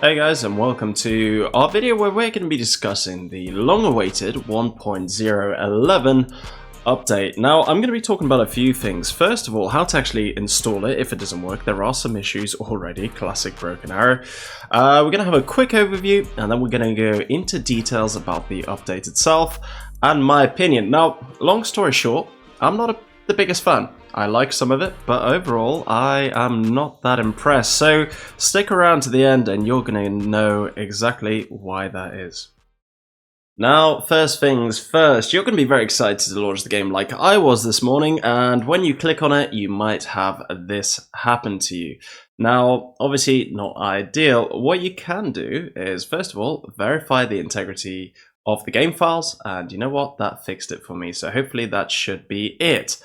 Hey guys, and welcome to our video where we're going to be discussing the long-awaited 1.011 update. Now, I'm going to be talking about a few things. First of all, how to actually install it if it doesn't work. There are some issues already, classic broken arrow. We're going to have a quick overview, and then we're going to go into details about the update itself and my opinion. Now, long story short, I'm not the biggest fan. I like some of it, but overall, I am not that impressed. So stick around to the end and you're going to know exactly why that is. Now, first things first, you're going to be very excited to launch the game like I was this morning, and when you click on it, you might have this happen to you. Now, obviously not ideal. What you can do is, first of all, verify the integrity of the game files, and you know what? That fixed it for me, so hopefully that should be it.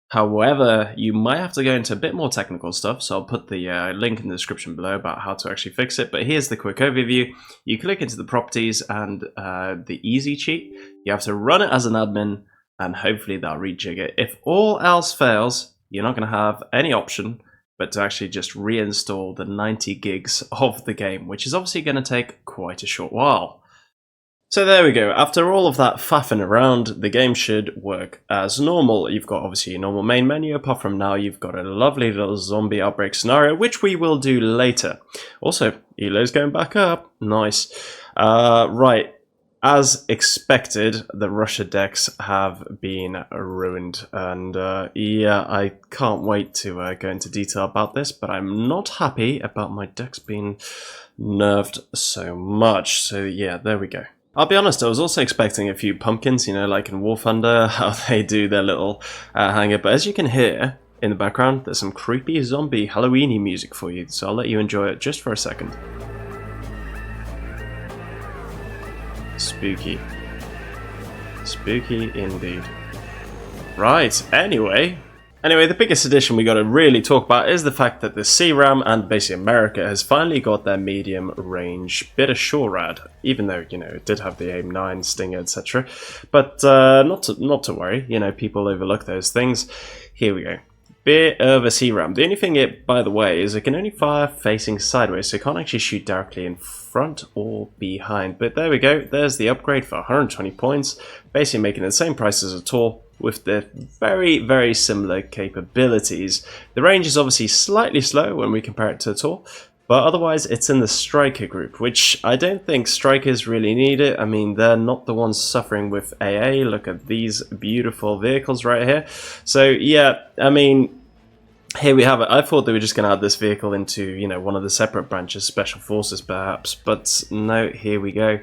However, you might have to go into a bit more technical stuff, so I'll put the link in the description below about how to actually fix it. But here's the quick overview. You click into the properties and the easy cheat. You have to run it as an admin, and hopefully that'll rejig it. If all else fails, you're not going to have any option but to actually just reinstall the 90 gigs of the game, which is obviously going to take quite a short while. So there we go, after all of that faffing around, the game should work as normal. You've got obviously your normal main menu, apart from now you've got a lovely little zombie outbreak scenario, which we will do later. Also, Elo's going back up, nice. Right, as expected, the Russia decks have been ruined, and yeah, I can't wait to go into detail about this, but I'm not happy about my decks being nerfed so much, so yeah, there we go. I'll be honest, I was also expecting a few pumpkins, you know, like in War Thunder, how they do their little hanger. But as you can hear in the background, there's some creepy zombie Halloween-y music for you. So I'll let you enjoy it just for a second. Spooky. Spooky indeed. Right, anyway, the biggest addition we got to really talk about is the fact that the SLAAMRAM and basically America has finally got their medium range bit of SHORAD, even though, you know, it did have the AIM-9, Stinger, etc. But not to worry, you know, people overlook those things. Here we go. Bit of a SLAAMRAM. The only thing by the way, is it can only fire facing sideways, so it can't actually shoot directly in front or behind. But there we go. There's the upgrade for 120 points, basically making it the same price as a Tor, with the very, very similar capabilities. The range is obviously slightly slow when we compare it to a Tor, but otherwise it's in the striker group, which I don't think strikers really need it. I mean, they're not the ones suffering with AA. Look at these beautiful vehicles right here. So yeah, I mean, here we have it. I thought they were just going to add this vehicle into, you know, one of the separate branches, Special Forces perhaps, but no, here we go.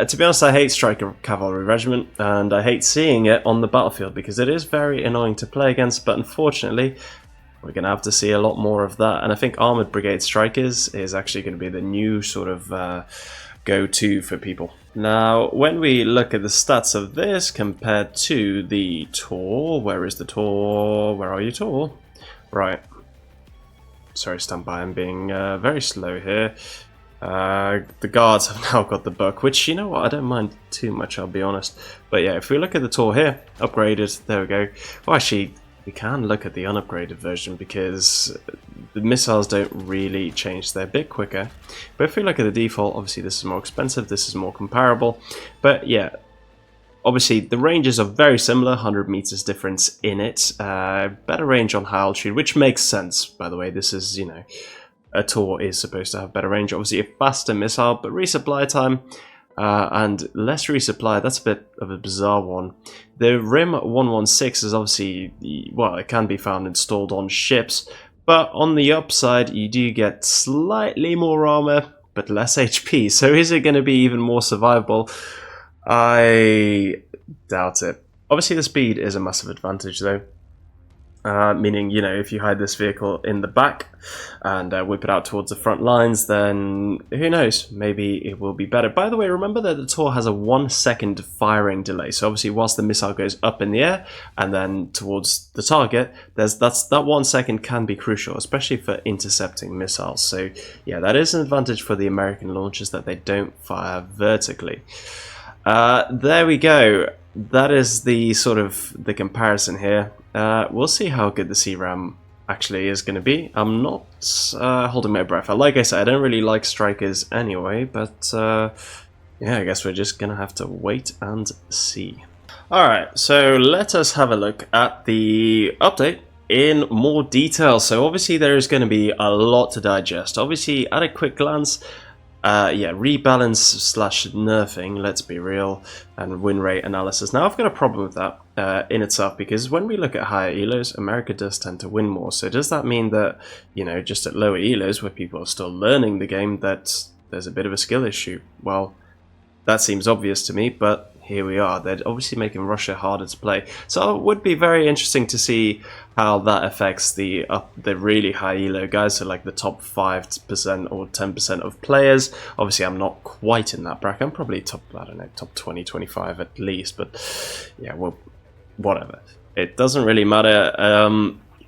To be honest, I hate Striker Cavalry Regiment, and I hate seeing it on the battlefield because it is very annoying to play against, but unfortunately, we're going to have to see a lot more of that. And I think Armoured Brigade Strikers is actually going to be the new sort of go-to for people. Now, when we look at the stats of this compared to the Tor, where is the Tor? Where are you, Tor? Right. Sorry, stand by, I'm being very slow here. The guards have now got the buck, which, you know what, I don't mind too much, I'll be honest. But yeah, if we look at the Tor here, upgraded, there we go. Well, actually, we can look at the unupgraded version because the missiles don't really change. They're a bit quicker. But if we look at the default, obviously this is more expensive, this is more comparable. But yeah, obviously the ranges are very similar, 100 meters difference in it. Better range on high altitude, which makes sense, by the way. This is, you know, a Tor is supposed to have better range, obviously a faster missile, but resupply time and less resupply, that's a bit of a bizarre one. The RIM 116 is obviously, well, it can be found installed on ships, but on the upside you do get slightly more armor, but less HP, so is it going to be even more survivable? I doubt it. Obviously the speed is a massive advantage though. Meaning, you know, if you hide this vehicle in the back and whip it out towards the front lines, then who knows, maybe it will be better. By the way, remember that the Tor has a 1 second firing delay, so obviously whilst the missile goes up in the air and then towards the target, that 1 second can be crucial, especially for intercepting missiles. So yeah, that is an advantage for the American launchers, that they don't fire vertically. There we go. That is the sort of the comparison here. We'll see how good the SLAAMRAM actually is going to be. I'm not holding my breath. Like I said, I don't really like strikers anyway, but yeah, I guess we're just going to have to wait and see. Alright, so let us have a look at the update in more detail. So obviously there is going to be a lot to digest. Obviously, at a quick glance, yeah, rebalance slash nerfing, let's be real, and win rate analysis. Now I've got a problem with that in itself, because when we look at higher elos, America does tend to win more. So does that mean that, you know, just at lower elos where people are still learning the game, that there's a bit of a skill issue? Well, that seems obvious to me, but here we are. They're obviously making Russia harder to play. So it would be very interesting to see how that affects the really high elo guys, so like the top 5% or 10% of players. Obviously, I'm not quite in that bracket. I'm probably top, I don't know, top 20, 25 at least. But yeah, well, whatever. It doesn't really matter.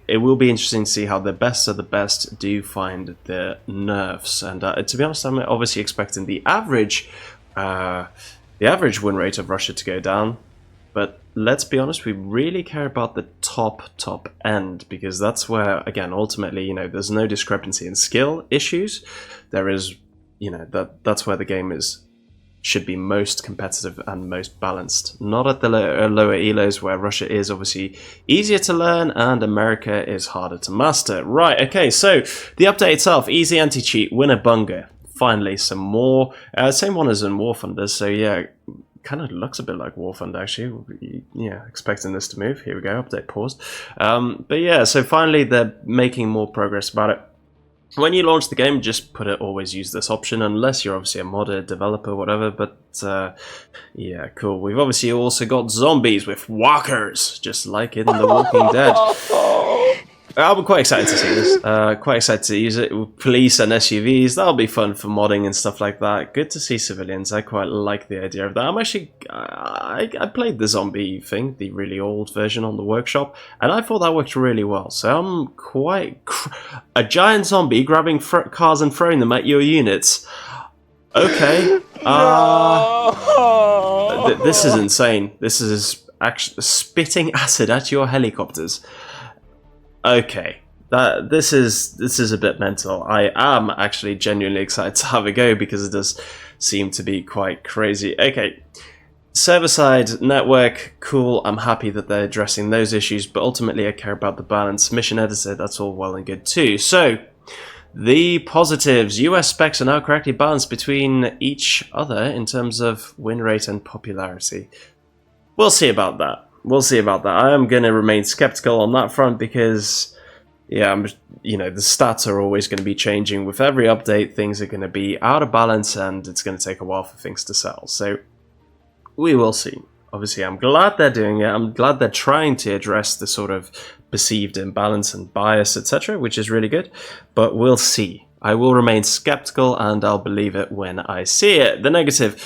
It will be interesting to see how the best of the best do find the nerfs. And to be honest, I'm obviously expecting the average win rate of Russia to go down, but let's be honest, we really care about the top end, because that's where, again, ultimately, you know, there's no discrepancy in skill issues. There is, you know, that's where the game should be most competitive and most balanced, not at the lower elos where Russia is obviously easier to learn and America is harder to master. Right, okay, so the update itself, easy anti-cheat, winner bunga. Finally, some more, same one as in War Thunder, so yeah, kind of looks a bit like War Thunder actually. Yeah, expecting this to move. Here we go, update paused. But yeah, so finally they're making more progress about it. When you launch the game, just always use this option, unless you're obviously a modder, developer, whatever, but yeah, cool. We've obviously also got zombies with walkers, just like in The Walking Dead. I'm quite excited to see this. Quite excited to use it with police and SUVs. That'll be fun for modding and stuff like that. Good to see civilians. I quite like the idea of that. I'm actually, I played the zombie thing, the really old version on the workshop, and I thought that worked really well. So I'm quite a giant zombie grabbing cars and throwing them at your units. Okay. This is insane. This is actually spitting acid at your helicopters. Okay, this is a bit mental. I am actually genuinely excited to have a go, because it does seem to be quite crazy. Okay, server-side network, cool. I'm happy that they're addressing those issues, but ultimately I care about the balance. Mission editor, that's all well and good too. So, the positives. US specs are now correctly balanced between each other in terms of win rate and popularity. We'll see about that. We'll see about that. I am going to remain skeptical on that front, because, yeah, you know, the stats are always going to be changing. With every update, things are going to be out of balance, and it's going to take a while for things to settle. So, we will see. Obviously, I'm glad they're doing it. I'm glad they're trying to address the sort of perceived imbalance and bias, etc., which is really good. But we'll see. I will remain skeptical, and I'll believe it when I see it. The negative.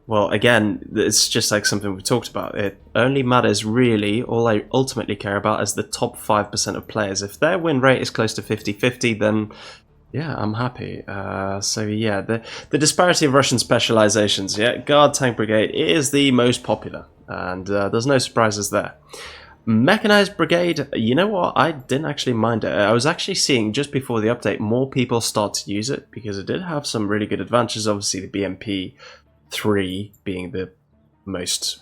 Well, again, it's just like something we talked about. It only matters really, all I ultimately care about is the top 5% of players. If their win rate is close to 50-50, then yeah, I'm happy. So yeah, the disparity of Russian specializations. Yeah, Guard Tank Brigade is the most popular, and there's no surprises there. Mechanized Brigade, you know what, I didn't actually mind it. I was actually seeing, just before the update, more people start to use it, because it did have some really good advantages. Obviously, the BMP 3 being the most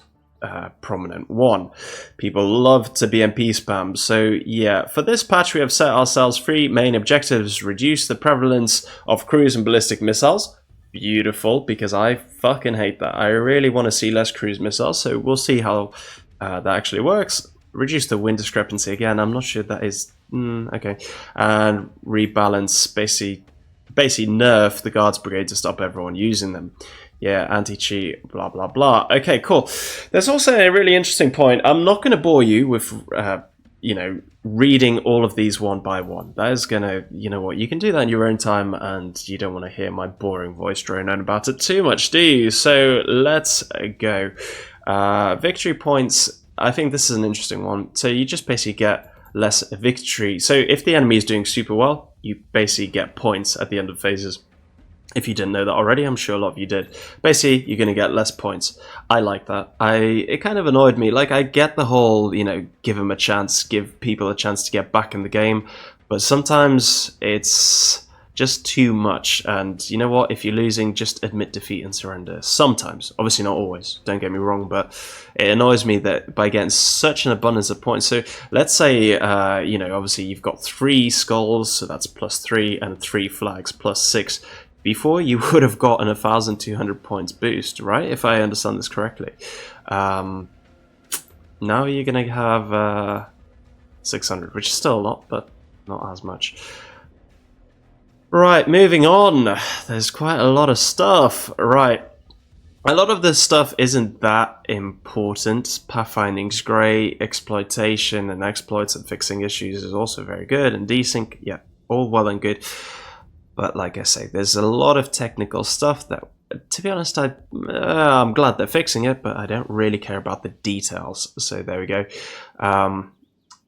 prominent one. People love to BMP spam. So yeah, for this patch we have set ourselves 3 main objectives. Reduce the prevalence of cruise and ballistic missiles. Beautiful, because I fucking hate that. I really want to see less cruise missiles, so we'll see how that actually works. Reduce the wind discrepancy. Again, I'm not sure that is... okay. And rebalance, basically nerf the Guards Brigade to stop everyone using them. Yeah, anti-cheat, blah, blah, blah. Okay, cool. There's also a really interesting point. I'm not going to bore you with, you know, reading all of these one by one. That is going to, you know what, you can do that in your own time, and you don't want to hear my boring voice drone on about it too much, do you? So let's go. Victory points. I think this is an interesting one. So you just basically get less victory. So if the enemy is doing super well, you basically get points at the end of phases. If you didn't know that already, I'm sure a lot of you did. Basically, you're going to get less points. I like that. It kind of annoyed me. Like, I get the whole, you know, give them a chance, give people a chance to get back in the game, but sometimes it's just too much. And you know what? If you're losing, just admit defeat and surrender. Sometimes. Obviously not always, don't get me wrong, but it annoys me that by getting such an abundance of points. So let's say, you know, obviously you've got 3 skulls, so that's +3, and 3 flags, +6. Before, you would have gotten 1,200 points boost, right? If I understand this correctly. Now you're going to have 600, which is still a lot, but not as much. Right, moving on. There's quite a lot of stuff. Right. A lot of this stuff isn't that important. Pathfinding's great. Exploitation and exploits and fixing issues is also very good. And desync, yeah, all well and good. But like I say, there's a lot of technical stuff that, to be honest, I'm glad they're fixing it, but I don't really care about the details. So there we go.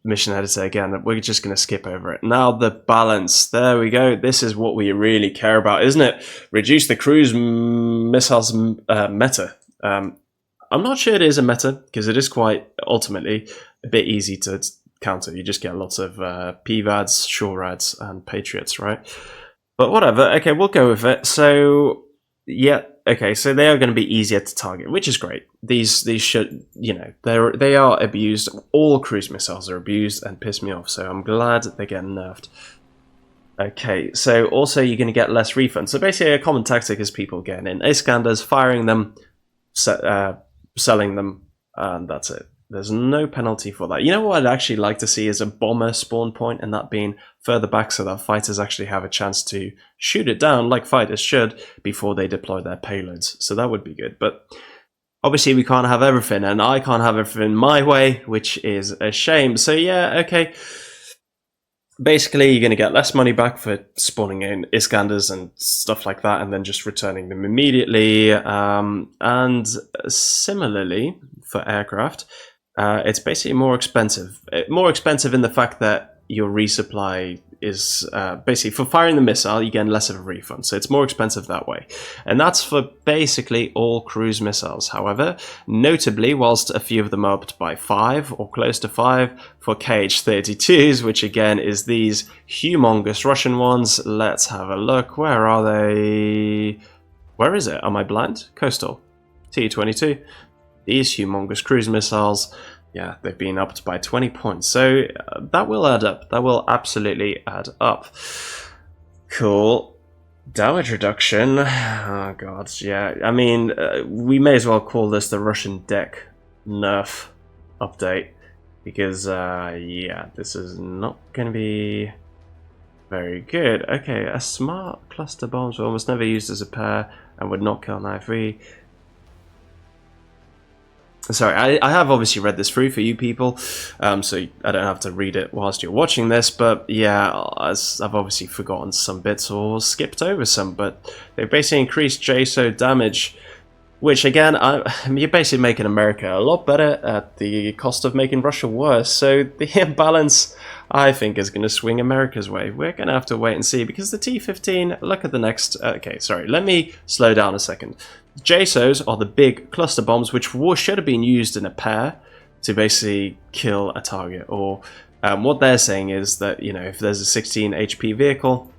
Mission editor again, we're just going to skip over it. Now the balance, there we go. This is what we really care about, isn't it? Reduce the cruise missiles meta. I'm not sure it is a meta, because it is quite, ultimately, a bit easy to counter. You just get lots of PVADs, SureAds, and Patriots, right? But whatever, okay, we'll go with it. So, yeah, okay, so they are going to be easier to target, which is great. These should, you know, they are abused. All cruise missiles are abused and piss me off, so I'm glad they're getting nerfed. Okay, so also you're going to get less refunds. So basically a common tactic is people getting in Iskanders, firing them, selling them, and that's it. There's no penalty for that. You know what I'd actually like to see is a bomber spawn point, and that being further back so that fighters actually have a chance to shoot it down like fighters should before they deploy their payloads. So that would be good. But obviously we can't have everything, and I can't have everything my way, which is a shame. So yeah, okay. Basically, you're going to get less money back for spawning in Iskanders and stuff like that, and then just returning them immediately. And similarly, for aircraft, it's basically more expensive. More expensive in the fact that your resupply is basically for firing the missile, you get less of a refund. So it's more expensive that way. And that's for basically all cruise missiles. However, notably, whilst a few of them are upped by 5 or close to 5 for KH-32s, which again is these humongous Russian ones. Let's have a look. Where are they? Where is it? Am I blind? Coastal. T-22. These humongous cruise missiles, yeah, they've been upped by 20 points. So that will add up. That will absolutely add up. Cool. Damage reduction. Oh, God, yeah. I mean, we may as well call this the Russian deck Nerf update. Because, yeah, this is not going to be very good. Okay, a smart cluster bombs were almost never used as a pair and would not kill an IV. Sorry, I have obviously read this through for you people, so I don't have to read it whilst you're watching this, but yeah, I've obviously forgotten some bits or skipped over some, but they basically increased JSO damage, which again, you're basically making America a lot better at the cost of making Russia worse, so the imbalance, I think, is going to swing America's way. We're going to have to wait and see, because the T-15, look at the next, okay, sorry, let me slow down a second. JSOs are the big cluster bombs, which should have been used in a pair to basically kill a target. Or what they're saying is that, you know, if there's a 16 HP vehicle,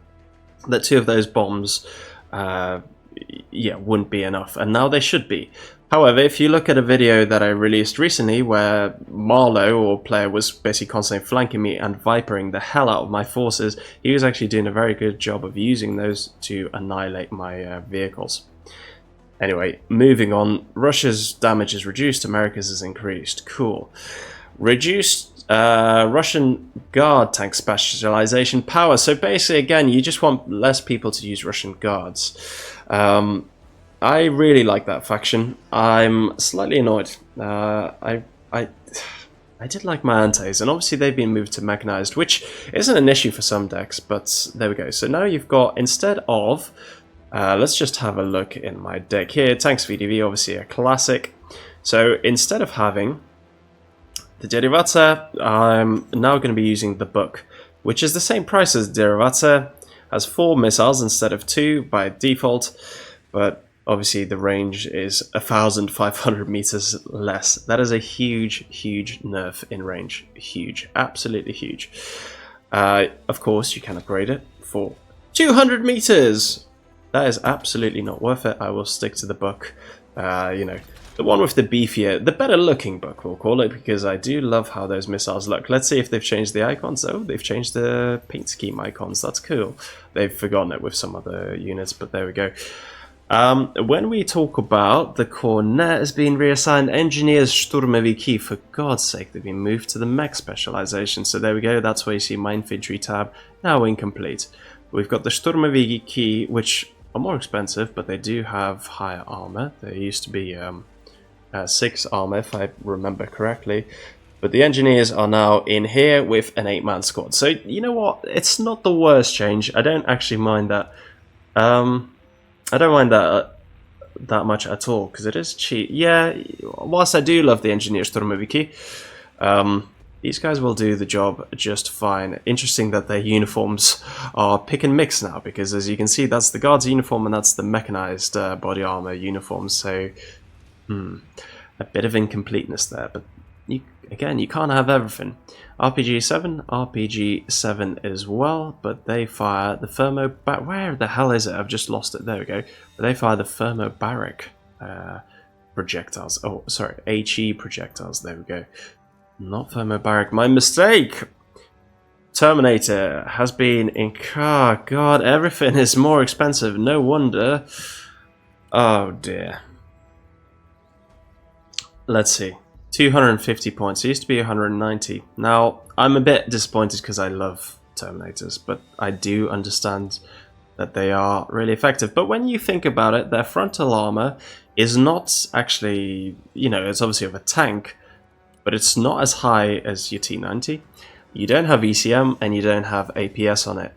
that 2 of those bombs, yeah, wouldn't be enough. And now they should be. However, if you look at a video that I released recently where Marlow, or player, was basically constantly flanking me and vipering the hell out of my forces, he was actually doing a very good job of using those to annihilate my vehicles. Anyway, moving on. Russia's damage is reduced, America's is increased. Cool. Reduced Russian guard tank specialization power. So basically, again, you just want less people to use Russian guards. I really like that faction. I'm slightly annoyed. I did like my Anteys, and obviously they've been moved to mechanized, which isn't an issue for some decks, but there we go. So now you've got, instead of... let's just have a look in my deck here. Tanks VDV, obviously a classic. So instead of having the Derivata, I'm now going to be using the book, which is the same price as Derivata, has 4 missiles instead of 2 by default, but obviously the range is 1,500 meters less. That is a huge, huge nerf in range. Huge, absolutely huge. Of course, you can upgrade it for 200 meters. That is absolutely not worth it. I will stick to the book, you know, the one with the beefier, the better looking book, we'll call it, because I do love how those missiles look. Let's see if they've changed the icons. Oh, they've changed the paint scheme icons. That's cool. They've forgotten it with some other units, but there we go. When we talk about the cornet has been reassigned Engineers Sturmoviki, for God's sake, they've been moved to the mech specialization. So there we go. That's where you see my infantry tab, now incomplete. We've got the Sturmoviki, which are more expensive, but they do have higher armor. There used to be 6 armor, if I remember correctly. But the engineers are now in here with an 8-man squad. So, you know what? It's not the worst change. I don't actually mind that. I don't mind that that much at all, because it is cheap. Yeah, whilst I do love the engineer Sturmoviki, these guys will do the job just fine. Interesting that their uniforms are pick and mix now, because as you can see, that's the guard's uniform and that's the mechanized body armor uniform. So, a bit of incompleteness there, but again, you can't have everything. RPG-7 as well, but they fire the where the hell is it? I've just lost it. There we go. But they fire the thermobaric projectiles. Oh, sorry, HE projectiles. There we go. Not thermobaric. My mistake. Terminator has been in. Oh, God, everything is more expensive. No wonder. Oh dear. Let's see. 250 points. It used to be 190. Now, I'm a bit disappointed because I love Terminators, but I do understand that they are really effective. But when you think about it, their frontal armor is not actually, you know, it's obviously of a tank, but it's not as high as your T90. You don't have ECM and you don't have APS on it.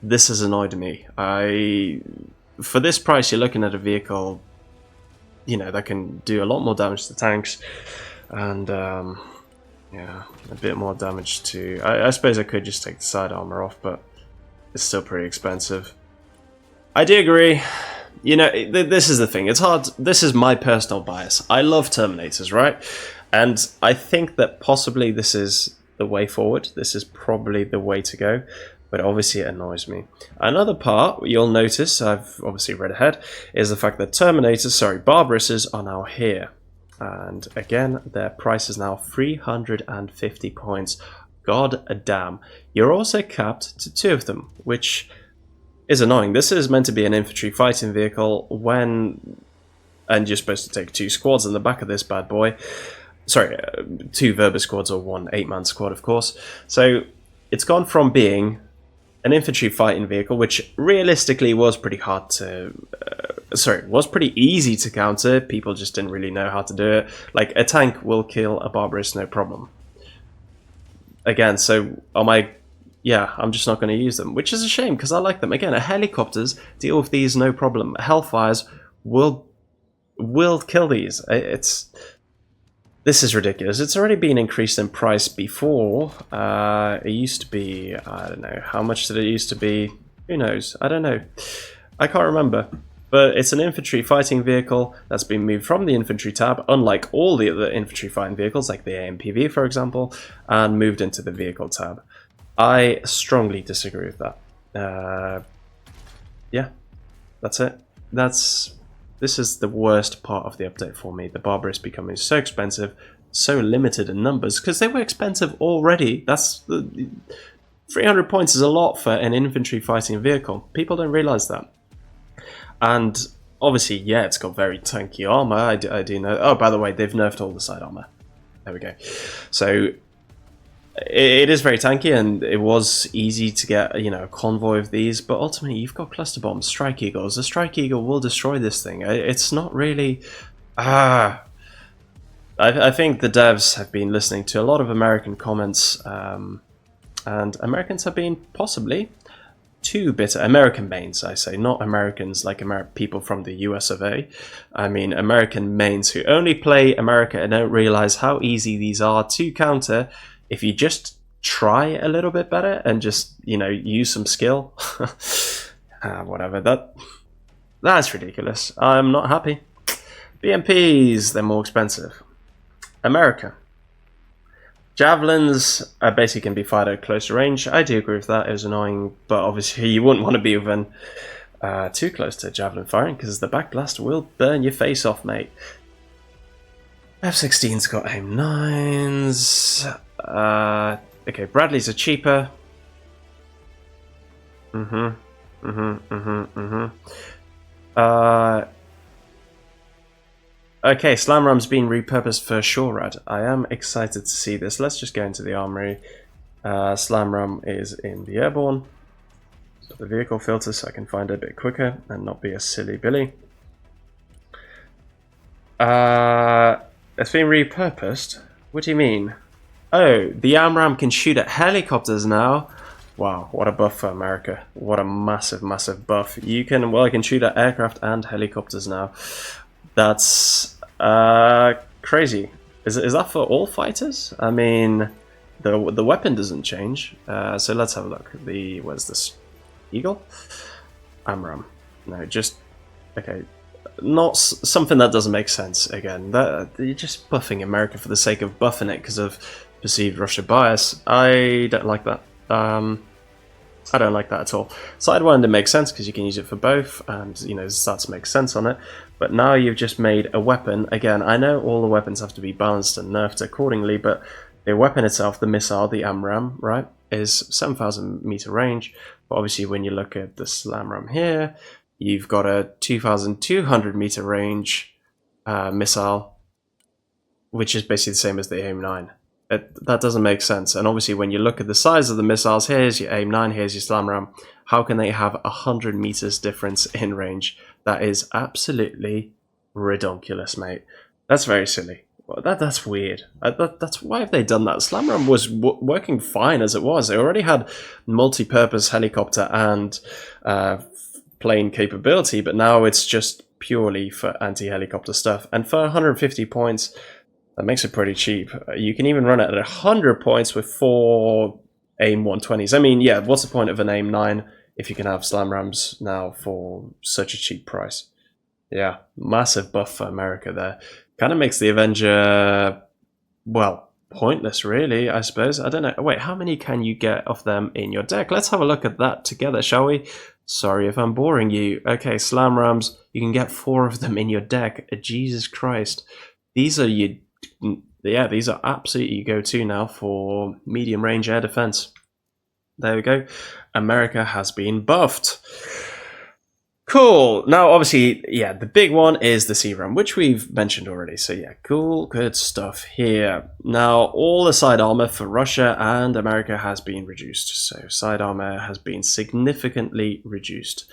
This has annoyed me. For this price, you're looking at a vehicle, you know, that can do a lot more damage to tanks, and yeah, a bit more damage to. I suppose I could just take the side armor off, but it's still pretty expensive. I do agree. You know, this is the thing. It's hard. This is my personal bias. I love Terminators, right? And I think that possibly this is the way forward. This is probably the way to go. But obviously it annoys me. Another part you'll notice, I've obviously read ahead, is the fact that Barbarisses are now here. And again, their price is now 350 points. God damn. You're also capped to 2 of them, which is annoying. This is meant to be an infantry fighting vehicle and you're supposed to take 2 squads in the back of this bad boy. Sorry, 2 Verba squads or 1 8-man squad, of course. So it's gone from being an infantry fighting vehicle, which realistically was pretty hard to... was pretty easy to counter. People just didn't really know how to do it. Like, a tank will kill a Barbarous, no problem. Again, so I'm just not going to use them, which is a shame, because I like them. Again, helicopters deal with these no problem. Hellfires will kill these. This is ridiculous. It's already been increased in price before. It used to be, I don't know, how much did it used to be? Who knows? I don't know. I can't remember. But it's an infantry fighting vehicle that's been moved from the infantry tab, unlike all the other infantry fighting vehicles, like the AMPV, for example, and moved into the vehicle tab. I strongly disagree with that. Yeah, that's it. This is the worst part of the update for me. The Barbarous becoming so expensive, so limited in numbers, because they were expensive already. 300 points is a lot for an infantry fighting vehicle. People don't realize that. And obviously, yeah, it's got very tanky armor. I do know. Oh, by the way, they've nerfed all the side armor. There we go. So it is very tanky, and it was easy to get, you know, a convoy of these, but ultimately you've got cluster bombs, strike eagles. The strike eagle will destroy this thing. It's not really... I think the devs have been listening to a lot of American comments, and Americans have been possibly too bitter. American mains, I say, not Americans like people from the US of A. I mean American mains who only play America and don't realize how easy these are to counter if you just try a little bit better and just, you know, use some skill. Whatever, that's ridiculous. I'm not happy. BMPs, they're more expensive. America. Javelins basically can be fired at closer range. I do agree with that. It was annoying, but obviously you wouldn't want to be within too close to javelin firing because the backblast will burn your face off, mate. F-16's got aim 9s. Okay, Bradleys are cheaper. Okay, SLAAMRAM's been repurposed for ShoreRad. I am excited to see this. Let's just go into the armory. SLAAMRAM is in the airborne. So the vehicle filter so I can find it a bit quicker and not be a silly Billy. It's been repurposed? What do you mean? Oh, the AMRAM can shoot at helicopters now. Wow, what a buff for America. What a massive, massive buff. You can, well, I can shoot at aircraft and helicopters now. That's crazy. Is that for all fighters? I mean, the weapon doesn't change. So let's have a look. Where's this? Eagle? AMRAM. No, just, okay. Not something that doesn't make sense again. You're just buffing America for the sake of buffing it because of perceived Russia bias. I don't like that. I don't like that at all. Sidewinder makes sense because you can use it for both, and you know, stats make sense on it. But now you've just made a weapon. Again, I know all the weapons have to be balanced and nerfed accordingly, but the weapon itself, the missile, the AMRAM, right, is 7,000 meter range. But obviously, when you look at the SLAAMRAM here, you've got a 2,200 meter range missile, which is basically the same as the AIM-9. That doesn't make sense. And obviously, when you look at the size of the missiles, here's your AIM-9, here's your SLAAMRAM. How can they have 100 meters difference in range? That is absolutely redonkulous, mate. That's very silly. That's weird. That's why have they done that? SLAAMRAM was working fine as it was. They already had multi-purpose helicopter and plane capability, but now it's just purely for anti-helicopter stuff. And for 150 points, that makes it pretty cheap. You can even run it at 100 points with 4 AIM 120s. I mean, yeah, what's the point of an AIM 9 if you can have SLAAMRAMs now for such a cheap price? Yeah, massive buff for America there. Kind of makes the Avenger, well, pointless, really, I suppose. I don't know. Wait, how many can you get of them in your deck? Let's have a look at that together, shall we? Sorry if I'm boring you. Okay, SLAAMRAMs, you can get 4 of them in your deck. Jesus Christ. These are your... Yeah, these are absolutely your go-to now for medium range air defense. There we go. America has been buffed. Cool. Now, obviously, yeah, the big one is the SRAM, which we've mentioned already. So yeah, cool, good stuff here. Now, all the side armor for Russia and America has been reduced. So side armor has been significantly reduced.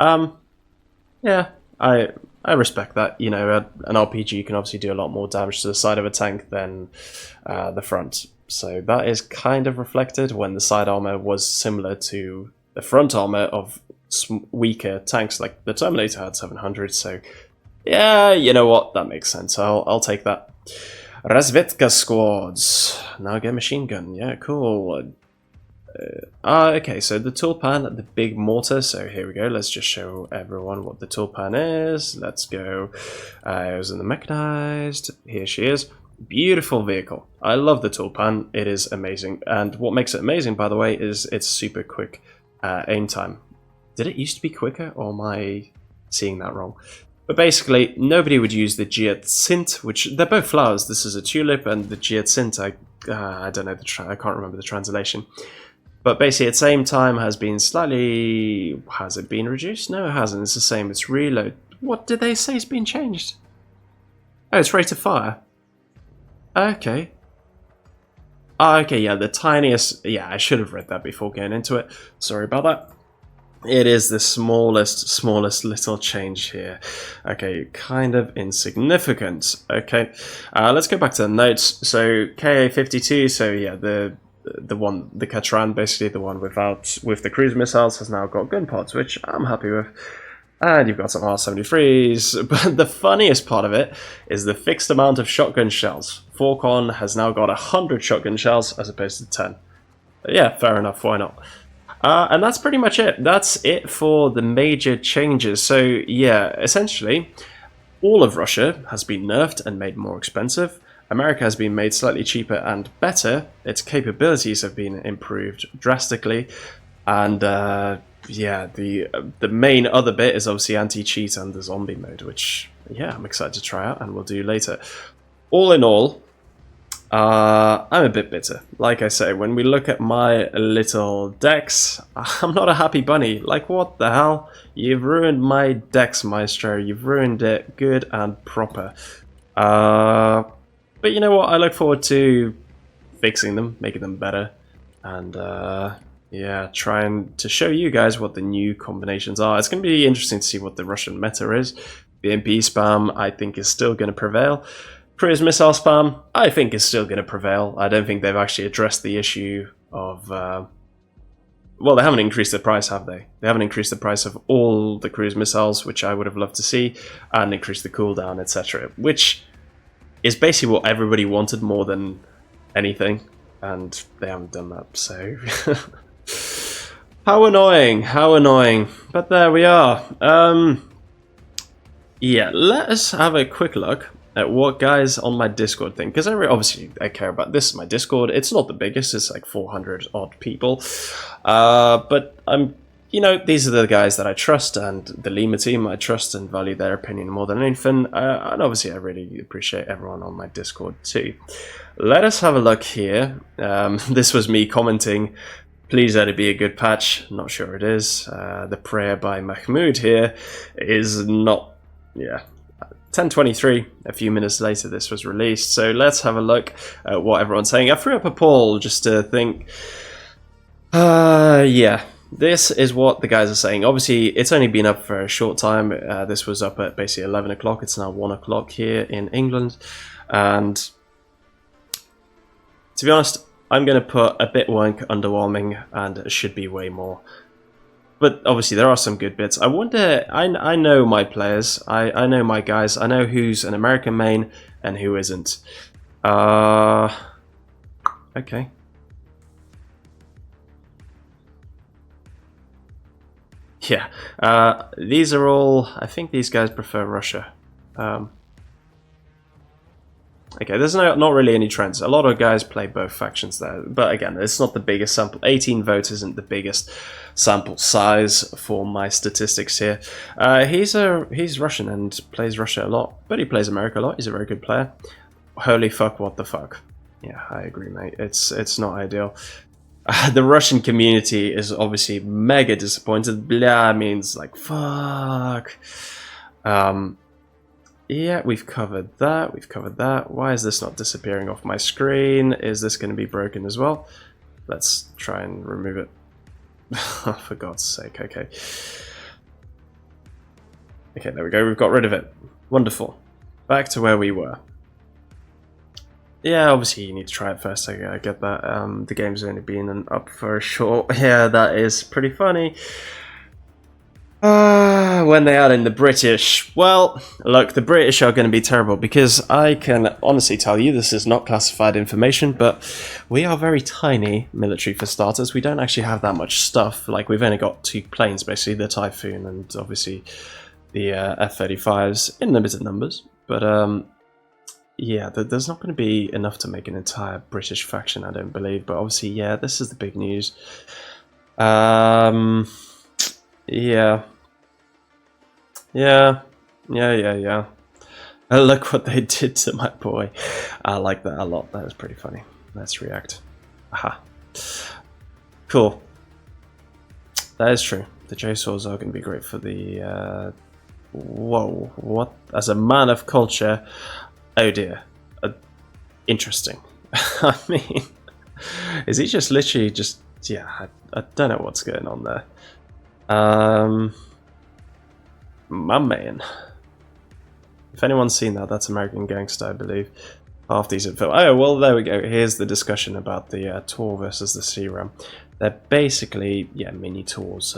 Yeah, I respect that. You know, an RPG can obviously do a lot more damage to the side of a tank than the front. So that is kind of reflected when the side armor was similar to the front armor of weaker tanks, like the Terminator had 700. So yeah, you know what? That makes sense. I'll take that. Razvedka squads. Now get machine gun. Yeah, cool. Okay, so the Tulpan, the big mortar. So here we go. Let's just show everyone what the Tulpan is. Let's go. It was in the mechanized. Here she is. Beautiful vehicle. I love the Tulpan. It is amazing. And what makes it amazing, by the way, is its super quick aim time. Did it used to be quicker, or am I seeing that wrong? But basically, nobody would use the Giatsint, which they're both flowers. This is a tulip, and the Giatsint, I don't know, I can't remember the translation. But basically, its aim time has been slightly... Has it been reduced? No, it hasn't. It's the same. It's reload. What did they say has been changed? Oh, it's rate of fire. Okay. Okay, yeah, the tiniest... Yeah, I should have read that before getting into it. Sorry about that. It is the smallest little change here. Okay, kind of insignificant. Okay, let's go back to the notes. So KA-52, so yeah, the Katran, basically the one with the cruise missiles, has now got gun pods, which I'm happy with. And you've got some R-73s, but the funniest part of it is the fixed amount of shotgun shells. Falcon has now got 100 shotgun shells as opposed to 10. Yeah, fair enough, why not? And that's pretty much it. That's it for the major changes. So yeah, essentially, all of Russia has been nerfed and made more expensive. America has been made slightly cheaper and better. Its capabilities have been improved drastically. And yeah, the main other bit is obviously anti-cheat and the zombie mode, which, yeah, I'm excited to try out and we'll do later. All in all, I'm a bit bitter. Like I say, when we look at my little decks, I'm not a happy bunny. Like, what the hell? You've ruined my decks, Maestro. You've ruined it good and proper. But you know what? I look forward to fixing them, making them better, and yeah, trying to show you guys what the new combinations are. It's going to be interesting to see what the Russian meta is. The MP spam, I think, is still going to prevail. Cruise missile spam, I think, is still going to prevail. I don't think they've actually addressed the issue of... well, they haven't increased the price, have they? They haven't increased the price of all the cruise missiles, which I would have loved to see, and increased the cooldown, etc. Which is basically what everybody wanted more than anything, and they haven't done that, so... How annoying, how annoying. But there we are. Yeah, let us have a quick look at what guys on my Discord think, because obviously I care about this. My Discord, it's not the biggest, it's like 400 odd people, but you know, these are the guys that I trust, and the Lima team, I trust and value their opinion more than anything, and obviously I really appreciate everyone on my Discord too. Let us have a look here. This was me commenting, please let it be a good patch. Not sure it is. The prayer by Mahmoud here is not, yeah. 10:23, a few minutes later this was released, so let's have a look at what everyone's saying. I threw up a poll just to think, yeah, this is what the guys are saying. Obviously, it's only been up for a short time. This was up at basically 11 o'clock, it's now 1 o'clock here in England, and to be honest, I'm going to put a bit underwhelming, and it should be way more. But obviously there are some good bits. I wonder, I know my players, I know my guys, I know who's an American main and who isn't. Okay. Yeah, these are all, I think these guys prefer Russia. Okay, there's not really any trends. A lot of guys play both factions there, but again, it's not the biggest sample. 18 votes isn't the biggest sample size for my statistics here. He's Russian and plays Russia a lot, but he plays America a lot. He's a very good player. Holy fuck, what the fuck. Yeah, I agree, mate. It's not ideal. The Russian community is obviously mega disappointed. Blah means like fuck. Yeah, we've covered that, we've covered that. Why is this not disappearing off my screen? Is this going to be broken as well? Let's try and remove it. For God's sake, okay. Okay, there we go, we've got rid of it. Wonderful. Back to where we were. Yeah, obviously you need to try it first, I get that. The game's only been up for a short... Yeah, that is pretty funny. When they add in the British, well, look, the British are going to be terrible, because I can honestly tell you this is not classified information, but we are very tiny military for starters. We don't actually have that much stuff. Like, we've only got 2 planes, basically, the Typhoon and obviously the F-35s in limited numbers. But yeah, there's not going to be enough to make an entire British faction, I don't believe. But obviously, yeah, this is the big news. Yeah. Yeah. Look what they did to my boy. I like that a lot. That was pretty funny. Let's react. Aha. Cool. That is true. The J-Saws are going to be great for the... whoa. What? As a man of culture... Oh dear. Interesting. I mean... Is he just literally just... Yeah, I don't know what's going on there. My man. If anyone's seen that, that's American Gangster, I believe. Half decent film. Oh, well, there we go. Here's the discussion about the Tor versus the SLAAMRAM. They're basically, yeah, mini Tors.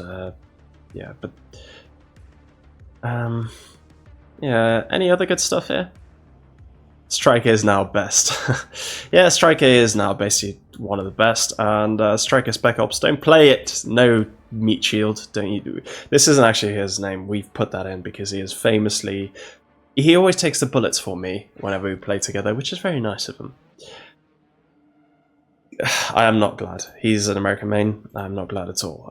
Yeah, but... yeah, any other good stuff here? Striker is now best. Yeah, Striker is now basically one of the best. And Striker Spec Ops, don't play it. No meat shield. Don't you? This isn't actually his name. We've put that in because he is famously. He always takes the bullets for me whenever we play together, which is very nice of him. I am not glad. He's an American main. I'm not glad at all.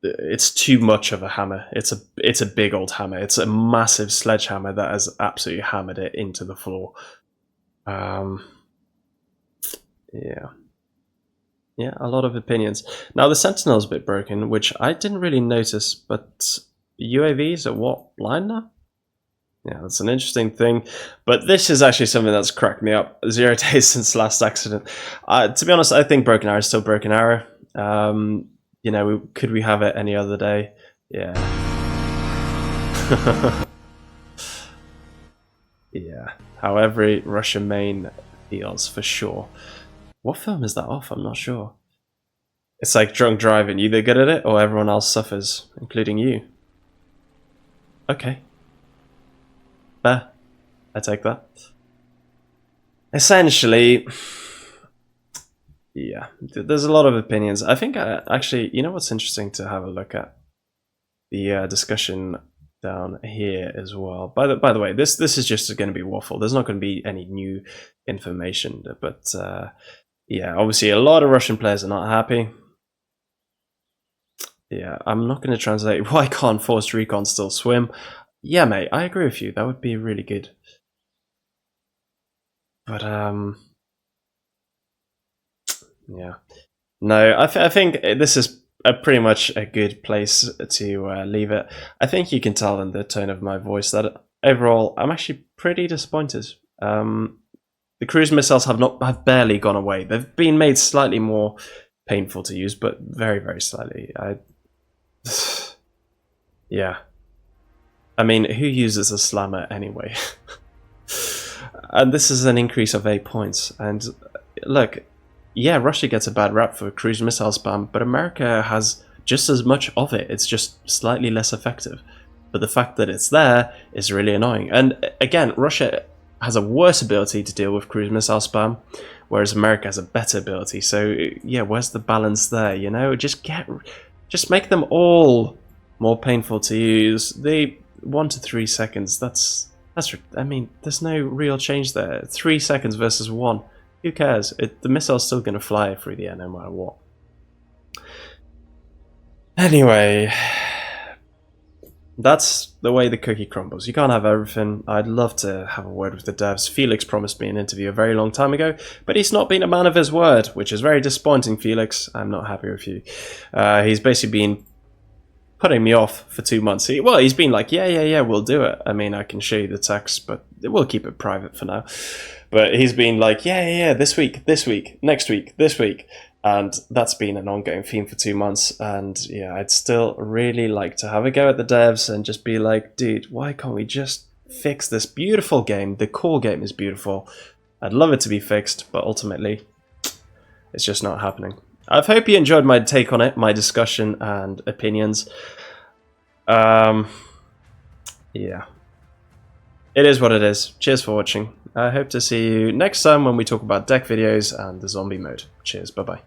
It's too much of a hammer. It's a big old hammer. It's a massive sledgehammer that has absolutely hammered it into the floor. Yeah. Yeah, a lot of opinions. Now, the Sentinel's a bit broken, which I didn't really notice, but UAVs at what line now? Yeah, that's an interesting thing. But this is actually something that's cracked me up. 0 days since last accident. To be honest, I think Broken Arrow is still Broken Arrow. You know, could we have it any other day? Yeah. Yeah. How every Russian main feels, for sure. What film is that off? I'm not sure. It's like drunk driving. You either good at it or everyone else suffers, including you. Okay. Fair. I take that. Essentially, yeah, there's a lot of opinions. I think actually, you know what's interesting to have a look at? The discussion down here as well. By the way, this is just going to be waffle. There's not going to be any new information, but yeah, obviously a lot of Russian players are not happy. Yeah, I'm not going to translate. Why can't Forced Recon still swim? Yeah, mate, I agree with you. That would be really good. But yeah, no, I think this is pretty much a good place to leave it. I think you can tell in the tone of my voice that overall I'm actually pretty disappointed. The cruise missiles have barely gone away. They've been made slightly more painful to use, but very, very slightly. Yeah. I mean, who uses a slammer anyway? And this is an increase of 8 points. And look, yeah, Russia gets a bad rap for cruise missile spam, but America has just as much of it. It's just slightly less effective. But the fact that it's there is really annoying. And again, Russia has a worse ability to deal with cruise missile spam, whereas America has a better ability. So yeah, where's the balance there? You know, just make them all more painful to use. They 1 to 3 seconds. That's. I mean, there's no real change there. 3 seconds versus 1. Who cares? The missile's still going to fly through the air no matter what. Anyway, that's the way the cookie crumbles. You can't have everything. I'd love to have a word with the devs. Felix promised me an interview a very long time ago, but he's not been a man of his word, which is very disappointing, Felix. I'm not happy with you. He's basically been putting me off for 2 months. He's been like, yeah, we'll do it. I mean, I can show you the text, but we'll keep it private for now. But he's been like, yeah, this week, next week, this week. And that's been an ongoing theme for 2 months. And yeah, I'd still really like to have a go at the devs and just be like, dude, why can't we just fix this beautiful game? The core game is beautiful. I'd love it to be fixed, but ultimately, it's just not happening. I hope you enjoyed my take on it, my discussion and opinions. Yeah. It is what it is. Cheers for watching. I hope to see you next time when we talk about deck videos and the zombie mode. Cheers, bye-bye.